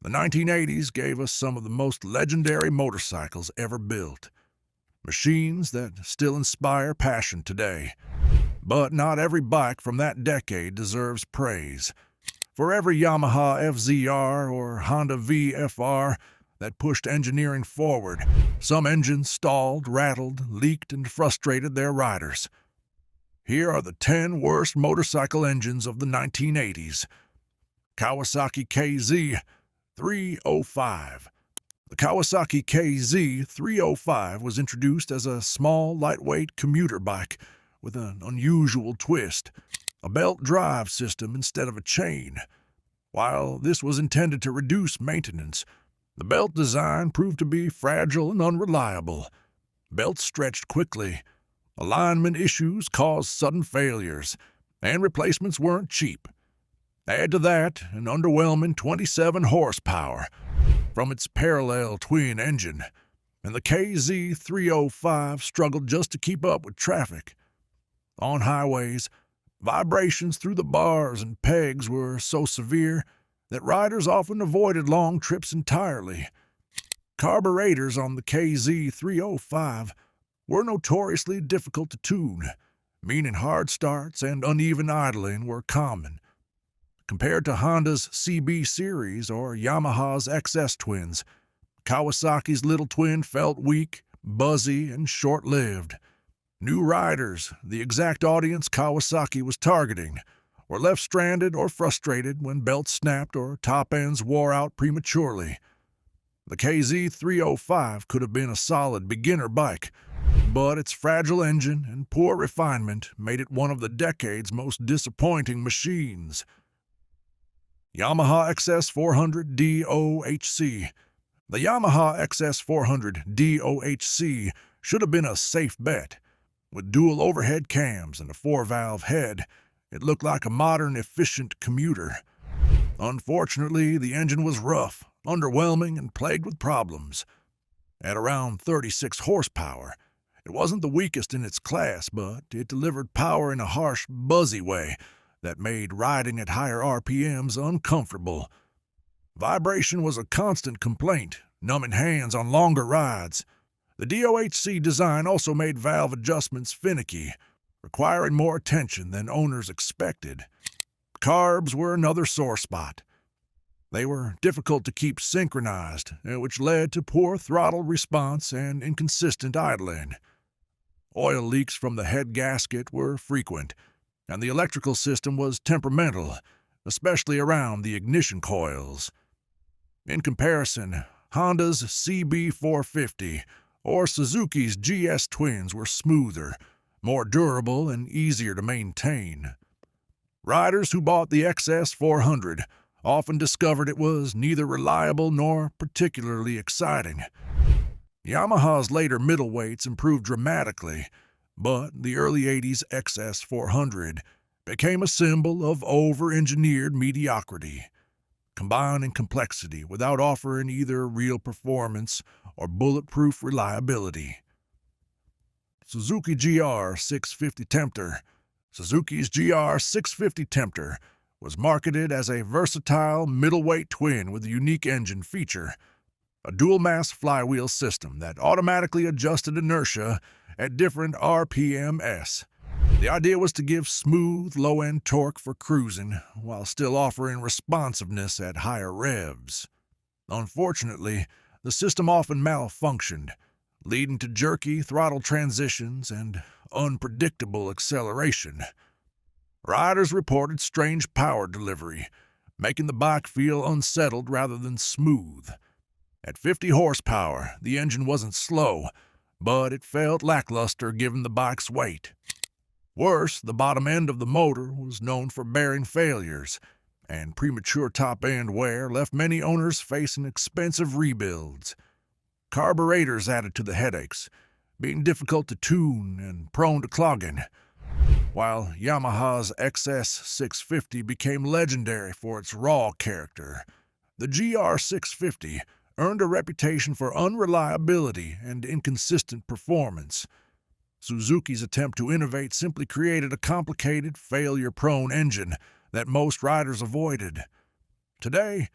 The 1980s gave us some of the most legendary motorcycles ever built. Machines that still inspire passion today. But not every bike from that decade deserves praise. For every Yamaha FZR or Honda VFR that pushed engineering forward, some engines stalled, rattled, leaked, and frustrated their riders. Here are the 10 worst motorcycle engines of the 1980s. Kawasaki KZ 305. The Kawasaki KZ 305 was introduced as a small, lightweight commuter bike with an unusual twist, a belt drive system instead of a chain. While this was intended to reduce maintenance, the belt design proved to be fragile and unreliable. Belts stretched quickly, alignment issues caused sudden failures, and replacements weren't cheap. Add to that an underwhelming 27 horsepower from its parallel twin engine, and the KZ 305 struggled just to keep up with traffic. On highways, vibrations through the bars and pegs were so severe that riders often avoided long trips entirely. Carburetors on the KZ 305 were notoriously difficult to tune, meaning hard starts and uneven idling were common. Compared to Honda's CB series or Yamaha's XS twins, Kawasaki's little twin felt weak, buzzy, and short-lived. New riders, the exact audience Kawasaki was targeting, were left stranded or frustrated when belts snapped or top ends wore out prematurely. The KZ 305 could have been a solid beginner bike, but its fragile engine and poor refinement made it one of the decade's most disappointing machines. Yamaha XS400 DOHC. The Yamaha XS400 DOHC should have been a safe bet. With dual overhead cams and a 4-valve head, it looked like a modern, efficient commuter. Unfortunately, the engine was rough, underwhelming, and plagued with problems. At around 36 horsepower, it wasn't the weakest in its class, but it delivered power in a harsh, buzzy way that made riding at higher RPMs uncomfortable. Vibration was a constant complaint, numbing hands on longer rides. The DOHC design also made valve adjustments finicky, requiring more attention than owners expected. Carbs were another sore spot. They were difficult to keep synchronized, which led to poor throttle response and inconsistent idling. Oil leaks from the head gasket were frequent, and the electrical system was temperamental, especially around the ignition coils. In comparison, Honda's CB450 or Suzuki's GS twins were smoother, more durable, and easier to maintain. Riders who bought the XS400 often discovered it was neither reliable nor particularly exciting. Yamaha's later middleweights improved dramatically, but the early 80s XS400 became a symbol of over-engineered mediocrity, combining complexity without offering either real performance or bulletproof reliability. Suzuki GR 650 Tempter. Suzuki's GR 650 Tempter was marketed as a versatile middleweight twin with a unique engine feature, a dual-mass flywheel system that automatically adjusted inertia at different RPMs. The idea was to give smooth, low-end torque for cruising while still offering responsiveness at higher revs. Unfortunately, the system often malfunctioned, leading to jerky throttle transitions and unpredictable acceleration. Riders reported strange power delivery, making the bike feel unsettled rather than smooth. At 50 horsepower, the engine wasn't slow, but it felt lackluster given the bike's weight. Worse, the bottom end of the motor was known for bearing failures, and premature top-end wear left many owners facing expensive rebuilds. Carburetors added to the headaches, being difficult to tune and prone to clogging. While Yamaha's XS650 became legendary for its raw character, the GR650 earned a reputation for unreliability and inconsistent performance. Suzuki's attempt to innovate simply created a complicated, failure-prone engine that most riders avoided. Today,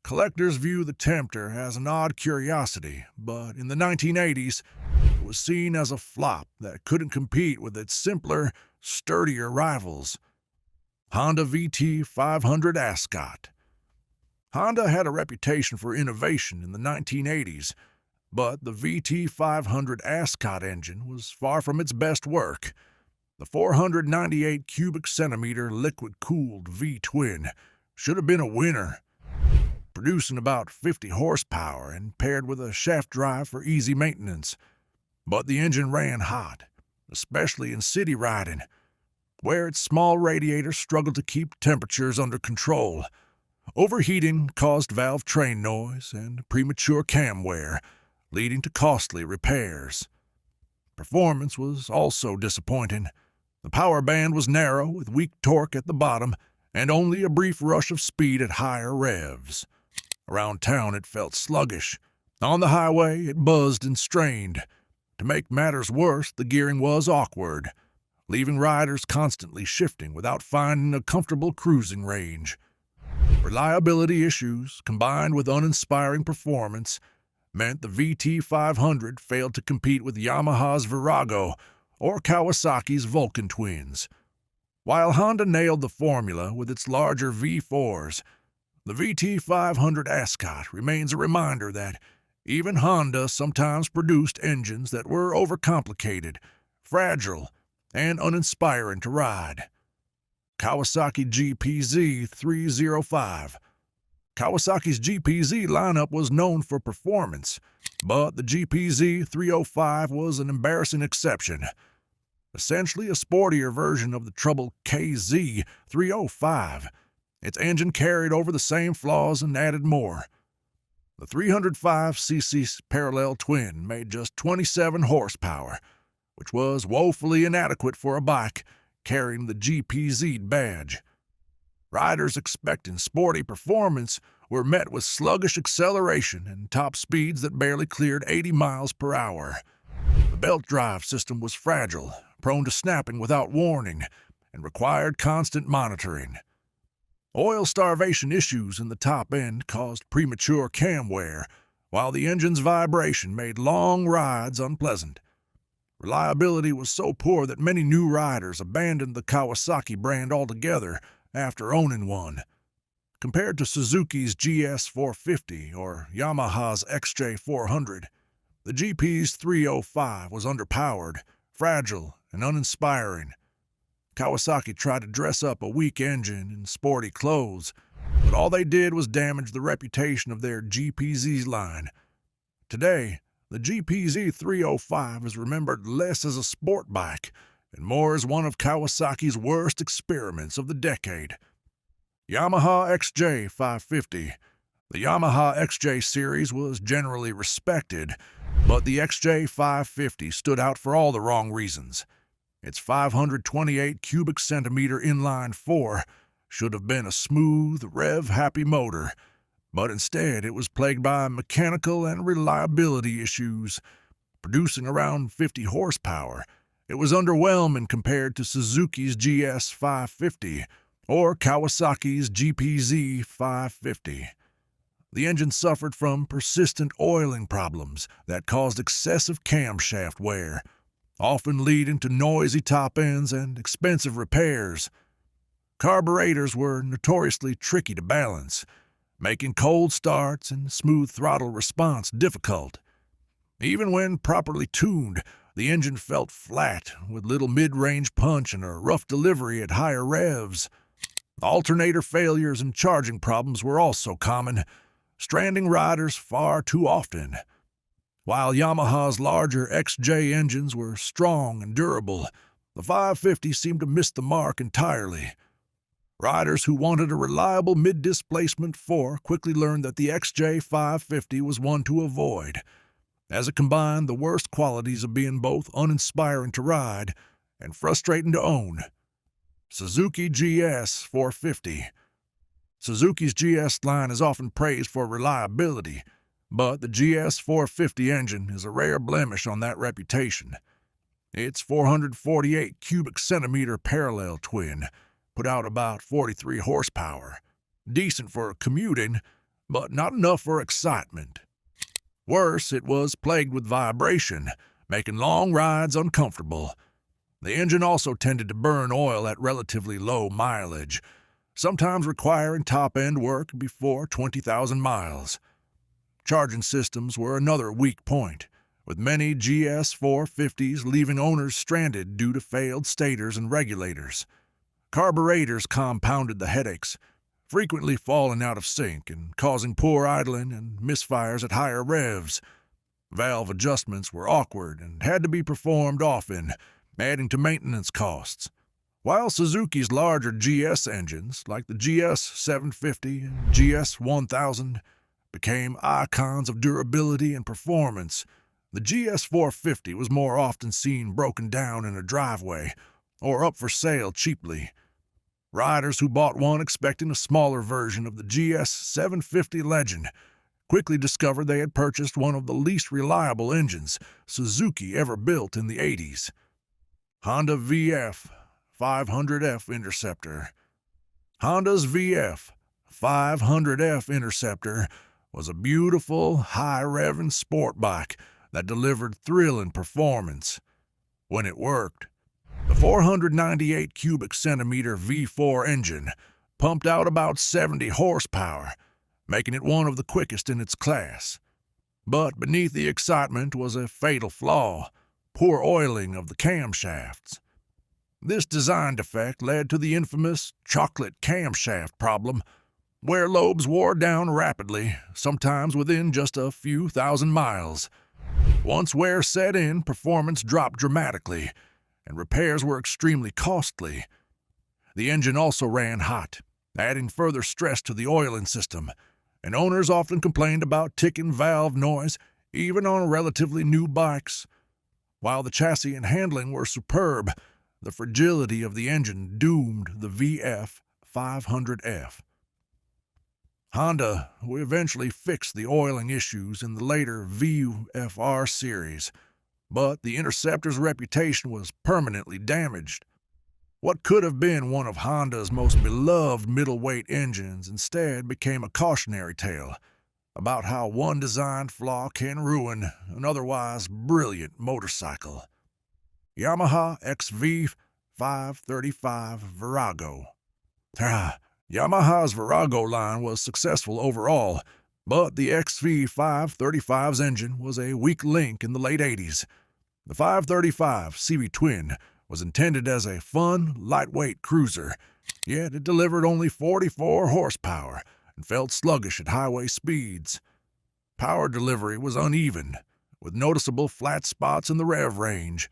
Collectors view the Tempter as an odd curiosity, but in the 1980s, it was seen as a flop that couldn't compete with its simpler, sturdier rivals. Honda VT 500 Ascot. Honda had a reputation for innovation in the 1980s, but the VT 500 Ascot engine was far from its best work. The 498 cubic centimeter liquid-cooled V-twin should have been a winner, producing about 50 horsepower and paired with a shaft drive for easy maintenance. But the engine ran hot, especially in city riding, where its small radiator struggled to keep temperatures under control. Overheating caused valve train noise and premature cam wear, leading to costly repairs. Performance was also disappointing. The power band was narrow with weak torque at the bottom and only a brief rush of speed at higher revs. Around town it felt sluggish. On the highway it buzzed and strained. To make matters worse, the gearing was awkward, leaving riders constantly shifting without finding a comfortable cruising range. Reliability issues, combined with uninspiring performance, meant the VT 500 failed to compete with Yamaha's Virago or Kawasaki's Vulcan twins. While Honda nailed the formula with its larger V4s, the VT 500 Ascot remains a reminder that even Honda sometimes produced engines that were overcomplicated, fragile, and uninspiring to ride. Kawasaki GPZ 305. Kawasaki's GPZ lineup was known for performance, but the GPZ 305 was an embarrassing exception. Essentially a sportier version of the troubled KZ 305, its engine carried over the same flaws and added more. The 305cc parallel twin made just 27 horsepower, which was woefully inadequate for a bike carrying the GPZ badge. Riders expecting sporty performance were met with sluggish acceleration and top speeds that barely cleared 80 miles per hour. The belt drive system was fragile, prone to snapping without warning, and required constant monitoring. Oil starvation issues in the top end caused premature cam wear, while the engine's vibration made long rides unpleasant. Reliability was so poor that many new riders abandoned the Kawasaki brand altogether after owning one. Compared to Suzuki's GS450 or Yamaha's XJ400, the GP's 305 was underpowered, fragile, and uninspiring. Kawasaki tried to dress up a weak engine in sporty clothes, but all they did was damage the reputation of their GPZ line. Today, the GPZ 305 is remembered less as a sport bike and more as one of Kawasaki's worst experiments of the decade. Yamaha XJ 550. The Yamaha XJ series was generally respected, but the XJ 550 stood out for all the wrong reasons. Its 528 cubic centimeter inline 4 should have been a smooth, rev-happy motor, but instead it was plagued by mechanical and reliability issues. Producing around 50 horsepower, it was underwhelming compared to Suzuki's GS 550 or Kawasaki's GPZ 550. The engine suffered from persistent oiling problems that caused excessive camshaft wear, often leading to noisy top ends and expensive repairs. Carburetors were notoriously tricky to balance, making cold starts and smooth throttle response difficult. Even when properly tuned, the engine felt flat, with little mid-range punch and a rough delivery at higher revs. Alternator failures and charging problems were also common, stranding riders far too often. While Yamaha's larger XJ engines were strong and durable, the 550 seemed to miss the mark entirely. Riders who wanted a reliable mid-displacement 4 quickly learned that the XJ 550 was one to avoid, as it combined the worst qualities of being both uninspiring to ride and frustrating to own. Suzuki GS 450. Suzuki's GS line is often praised for reliability, but the GS 450 engine is a rare blemish on that reputation. Its 448 cubic centimeter parallel twin put out about 43 horsepower, decent for commuting, but not enough for excitement. Worse, it was plagued with vibration, making long rides uncomfortable. The engine also tended to burn oil at relatively low mileage, sometimes requiring top-end work before 20,000 miles. Charging systems were another weak point, with many GS 450s leaving owners stranded due to failed stators and regulators. Carburetors compounded the headaches, frequently falling out of sync and causing poor idling and misfires at higher revs. Valve adjustments were awkward and had to be performed often, adding to maintenance costs. While Suzuki's larger GS engines, like the GS 750 and GS 1000, became icons of durability and performance, the GS 450 was more often seen broken down in a driveway or up for sale cheaply. Riders who bought one expecting a smaller version of the GS 750 legend quickly discovered they had purchased one of the least reliable engines Suzuki ever built in the 80s. Honda VF 500F Interceptor. Honda's VF 500F Interceptor was a beautiful, high-revving sport bike that delivered thrill and performance. When it worked, the 498 cubic centimeter V4 engine pumped out about 70 horsepower, making it one of the quickest in its class. But beneath the excitement was a fatal flaw: poor oiling of the camshafts. This design defect led to the infamous chocolate camshaft problem, where lobes wore down rapidly, sometimes within just a few thousand miles. Once wear set in, performance dropped dramatically, and repairs were extremely costly. The engine also ran hot, adding further stress to the oiling system, and owners often complained about ticking valve noise even on relatively new bikes. While the chassis and handling were superb, the fragility of the engine doomed the VF 500F. Honda would eventually fix the oiling issues in the later VFR series, but the Interceptor's reputation was permanently damaged. What could have been one of Honda's most beloved middleweight engines instead became a cautionary tale about how one design flaw can ruin an otherwise brilliant motorcycle. Yamaha XV 535 Virago. Yamaha's Virago line was successful overall, but the XV 535's engine was a weak link in the late 80s. The 535 CV Twin was intended as a fun, lightweight cruiser, yet it delivered only 44 horsepower and felt sluggish at highway speeds. Power delivery was uneven, with noticeable flat spots in the rev range,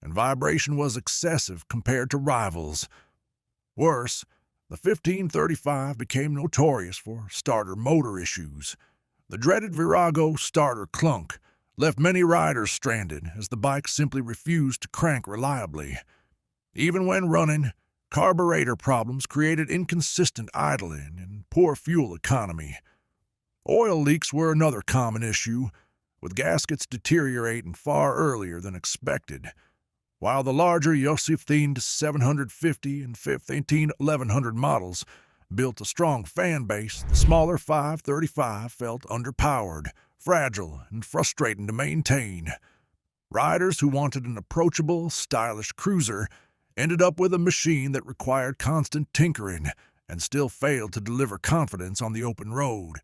and vibration was excessive compared to rivals. Worse, the 1535 became notorious for starter motor issues. The dreaded Virago starter clunk left many riders stranded as the bike simply refused to crank reliably. Even when running, carburetor problems created inconsistent idling and poor fuel economy. Oil leaks were another common issue, with gaskets deteriorating far earlier than expected. While the larger Josef-themed 750 and 1100 models built a strong fan base, the smaller 535 felt underpowered, fragile, and frustrating to maintain. Riders who wanted an approachable, stylish cruiser ended up with a machine that required constant tinkering and still failed to deliver confidence on the open road.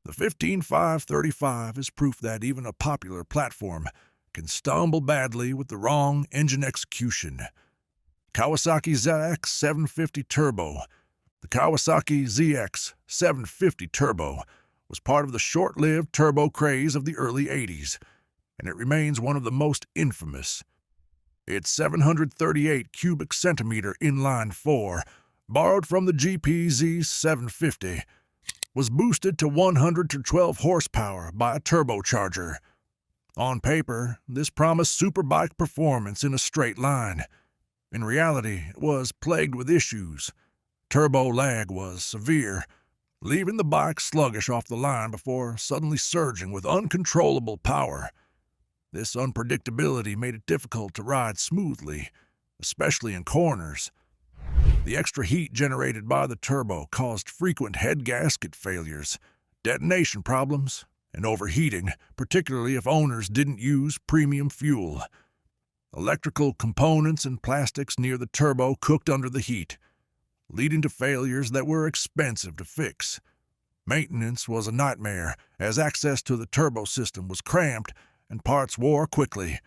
The 15535 is proof that even a popular platform can stumble badly with the wrong engine execution. Kawasaki ZX 750 Turbo. The Kawasaki ZX 750 Turbo was part of the short-lived turbo craze of the early 80s, and it remains one of the most infamous. Its 738 cubic centimeter inline 4, borrowed from the GPZ 750, was boosted to 112 horsepower by a turbocharger. On paper, this promised superbike performance in a straight line. In reality, it was plagued with issues. Turbo lag was severe, leaving the bike sluggish off the line before suddenly surging with uncontrollable power. This unpredictability made it difficult to ride smoothly, especially in corners. The extra heat generated by the turbo caused frequent head gasket failures, detonation problems, and overheating, particularly if owners didn't use premium fuel. Electrical components and plastics near the turbo cooked under the heat, leading to failures that were expensive to fix. Maintenance was a nightmare, as access to the turbo system was cramped and parts wore quickly.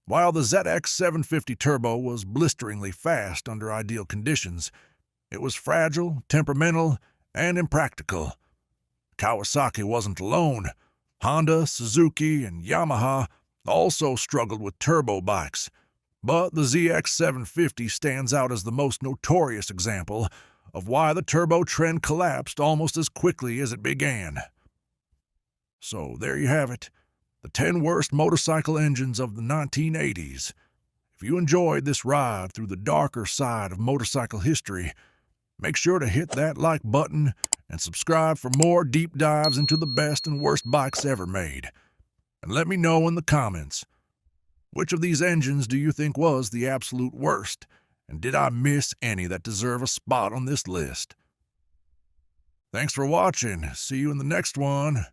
While the ZX750 turbo was blisteringly fast under ideal conditions, it was fragile, temperamental, and impractical. Kawasaki wasn't alone. Honda, Suzuki, and Yamaha also struggled with turbo bikes, but the ZX750 stands out as the most notorious example of why the turbo trend collapsed almost as quickly as it began. So there you have it, the 10 worst motorcycle engines of the 1980s. If you enjoyed this ride through the darker side of motorcycle history, make sure to hit that like button and subscribe for more deep dives into the best and worst bikes ever made. And let me know in the comments, which of these engines do you think was the absolute worst? And did I miss any that deserve a spot on this list? Thanks for watching. See you in the next one.